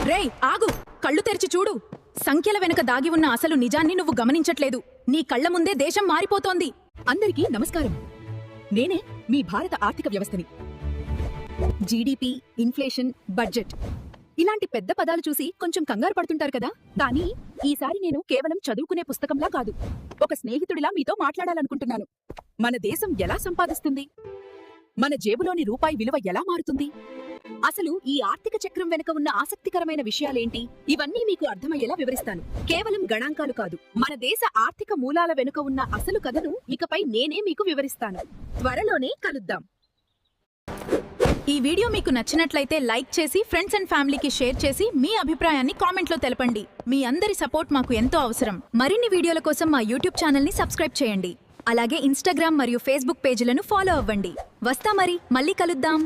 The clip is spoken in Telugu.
రేయ్ ఆగు, కళ్ళు తెరిచి చూడు. సంఖ్యల వెనుక దాగి ఉన్న అసలు నిజాన్ని నువ్వు గమనించట్లేదు. నీ కళ్ల ముందే దేశం మారిపోతోంది. అందరికీ నమస్కారం. నేనే మీ భారత ఆర్థిక వ్యవస్థని. జీడీపీ, ఇన్ఫ్లేషన్, బడ్జెట్ ఇలాంటి పెద్ద పదాలు చూసి కొంచెం కంగారు పడుతుంటారు కదా. కానీ ఈసారి నేను కేవలం చదువుకునే పుస్తకంలా కాదు, ఒక స్నేహితుడిలా మీతో మాట్లాడాలనుకుంటున్నాను. మన దేశం ఎలా సంపాదిస్తుంది, మన జేబులోని రూపాయి విలువ ఎలా మారుతుంది, అసలు ఈ ఆర్థిక చక్రం వెనుక ఉన్న ఆసక్తికరమైన విషయాలేంటి, ఇవన్నీ మీకు అర్థమయ్యేలా వివరిస్తాను. కేవలం గణాంకాలు కాదు, మన దేశ ఆర్థిక మూలాల వెనుక ఉన్న అసలు కథను ఇకపై నేనే మీకు వివరిస్తాను. త్వరలోనే కలుద్దాం. ఈ వీడియో మీకు నచ్చినట్లయితే లైక్ చేసి ఫ్రెండ్స్ అండ్ ఫ్యామిలీకి షేర్ చేసి మీ అభిప్రాయాన్ని కామెంట్లో తెలపండి. మీ అందరి సపోర్ట్ మాకు ఎంతో అవసరం. మరిన్ని వీడియోల కోసం మా యూట్యూబ్ ఛానల్ని సబ్స్క్రైబ్ చేయండి. అలాగే ఇన్స్టాగ్రామ్ మరియు ఫేస్బుక్ పేజీలను ఫాలో అవ్వండి. వస్తా మరి, మళ్ళీ కలుద్దాం.